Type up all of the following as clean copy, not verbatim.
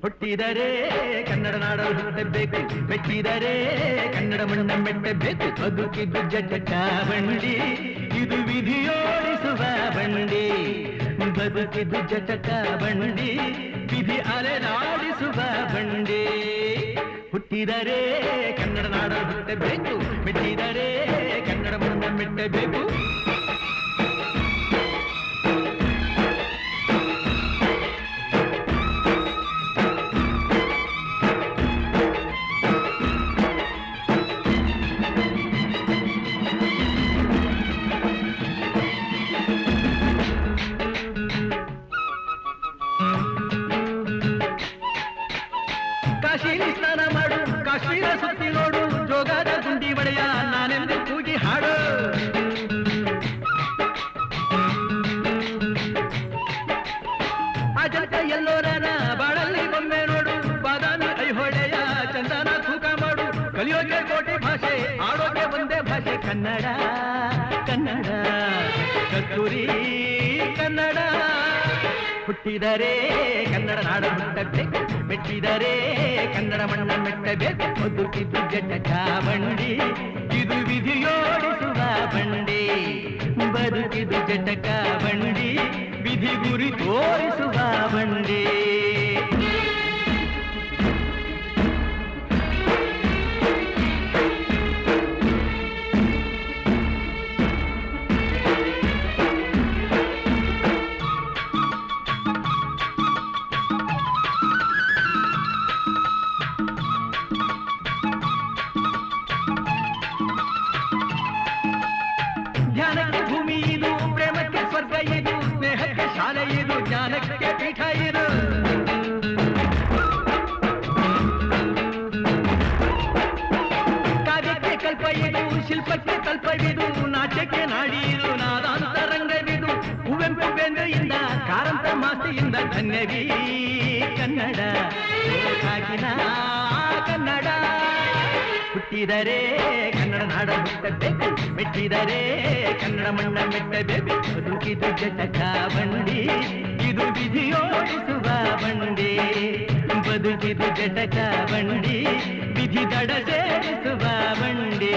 ಹುಟ್ಟಿದರೆ ಕನ್ನಡ ನಾಡಲು ಹುಟ್ಟಬೇಕು, ಮೆಟ್ಟಿದರೆ ಕನ್ನಡ ಮಣ್ಣ ಮೆಟ್ಟಬೇಕು. ಬದುಕಿದ್ದು ಜಟಕ ಬಂಡಿ, ಇದು ವಿಧಿಯೋಡಿಸುವ ಬಂಡಿ. ಬದುಕಿದ್ದು ಜಟಕ ಬಂಡಿ, ವಿಧಿ ಅಲೆದಾಡಿಸುವ ಬಂಡಿ. ಹುಟ್ಟಿದರೆ ಕನ್ನಡ ನಾಡಲು ಹುಟ್ಟಬೇಕು, ಮೆಟ್ಟಿದರೆ ಕನ್ನಡ ಮಣ್ಣ ಮೆಟ್ಟಬೇಕು. ಕಾಶಿಲಿ ಸ್ನಾನ ಮಾಡು, ಕಾಶ್ಮೀರ ಸುತ್ತಿ ನೋಡು, ಜೋಗದ ಗುಂಡಿ ಬಡೆಯ ನಾನೆಂದು ಕೂಗಿ ಹಾಡು. ಅಜಂತ ಎಲ್ಲೋರನ ಬಾಳಲ್ಲಿ ಒಮ್ಮೆ ನೋಡು, ಬಾದಾಮಿ ಐಹೊಳೆಯ ಚಂದನ ತೂಕ ಮಾಡು. ಕಲಿಯೋಕೆ ಕೋಟಿ ಭಾಷೆ, ಆಡೋಕೆ ಒಂದೇ ಭಾಷೆ ಕನ್ನಡ. ಕನ್ನಡ ಕಸ್ತೂರಿ ಕನ್ನಡ. ಹುಟ್ಟಿದರೆ ಕನ್ನಡ ನಾಡ ಹುಟ್ಟಬೇಕು, ಮೆಟ್ಟಿದರೆ ಕನ್ನಡ ಮಣ್ಣ ಮೆಟ್ಟಬೇಕು. ಬದುಕಿದ್ದು ಜಟಕ ಬಂಡಿ, ಇದು ವಿಧಿಯೋಡಿಸುವ ಬಂಡಿ. ಬದುಕಿದ್ದು ಜಟಕ ಬಂಡಿ, ವಿಧಿ ಗುರಿ ತೋರಿಸುವ ಬಂಡಿ. ಧ್ಯಾನಕ್ಕೆ ಭೂಮಿ ಇದು, ಪ್ರೇಮಕ್ಕೆ ಸ್ವರ್ಗ ಇದು, ಸ್ನೇಹಕ್ಕೆ ಶಾಲೆ ಇದು, ಜ್ಞಾನಕ್ಕೆ ಪೀಠ ಇದು. ಕಾವ್ಯಕ್ಕೆ ಕಲ್ಪ ಇದು, ಶಿಲ್ಪಕ್ಕೆ ಕಲ್ಪವಿದು, ನಾಟ್ಯಕ್ಕೆ ನಾಡಿ ಇದು, ನಾದಾಂತರಂಗವಿದು. ಕುವೆಂಪು ಬೇಂದ್ರೆಯಿಂದ, ಕಾರಂತ ಮಾಸ್ತಿಯಿಂದ ಧನ್ಯವೀ ಕನ್ನಡ. ಸಾಗಿನ ಕನ್ನಡ. ಹುಟ್ಟಿದರೆ ಕನ್ನಡ ನಾಡ ಹುಟ್ಟಬೇಕು, ಮೆಟ್ಟಿದರೆ ಕನ್ನಡ ಮಣ್ಣ ಮೆಟ್ಟಬೇಕು. ಬದುಕಿದು ಜಟಕ ಬಂಡಿ, ಇದು ವಿಧಿಯೋಡಿಸುವ ಬಂಡಿ. ಬದುಕಿದು ಜಟಕ ಬಂಡಿ, ವಿಧಿ ದಡ ಸೇರಿಸುವ ಬಂಡಿ.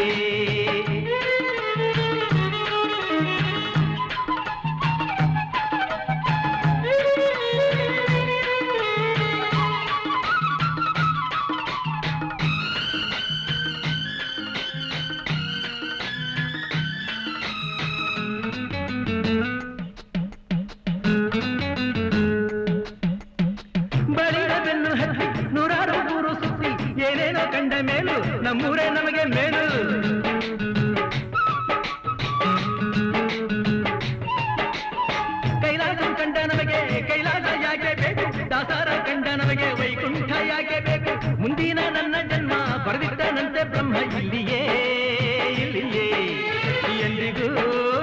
ಬಳಿದ ಬೆನ್ನು ಹತ್ತಿ ನೂರಾರು ಊರು ಸುತ್ತಿ, ಏನೇನೋ ಕಂಡ ಮೇಲು ನಮ್ಮೂರೇ ನಮಗೆ ಮೇಲು. ಕೈಲಾಸ ಕಂಡ ನಮಗೆ ಕೈಲಾಸ ಯಾಕೆ ಬೇಕು, ದಾಸರ ಕಂಡ ನಮಗೆ ವೈಕುಂಠ ಯಾಕೆ ಬೇಕು. ಮುಂದಿನ ನನ್ನ ಜನ್ಮ ಬರೆದಿಟ್ಟನಂತೆ ಬ್ರಹ್ಮ ಇಲ್ಲಿಯೇ ಇಲ್ಲಿಯೇ, ಎಂದಿಗೂ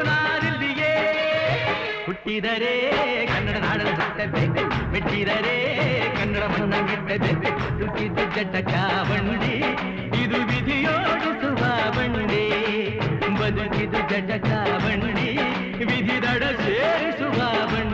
ನಾನಿಲ್ಲಿಯೇ. ಹುಟ್ಟಿದರೆ ಕನ್ನಡ ನಾಡಲು ಹುಟ್ಟಬೇಕು, ಮೆಟ್ಟಿದರೆ ಕನ್ನಡ ಮಣ್ಣ ಮೆಟ್ಟಬೇಕು. ಬದುಕಿದ್ದು ಜಟಕ ಬಂಡಿ, ಇದು ವಿಧಿಯೋಡಿಸುವ ಬಂಡಿ. ಬದುಕಿದ್ದು ಜಟಕ ಬಂಡಿ, ವಿಧಿ ದಡ ಸೇರಿಸುವ ಬಂಡಿ.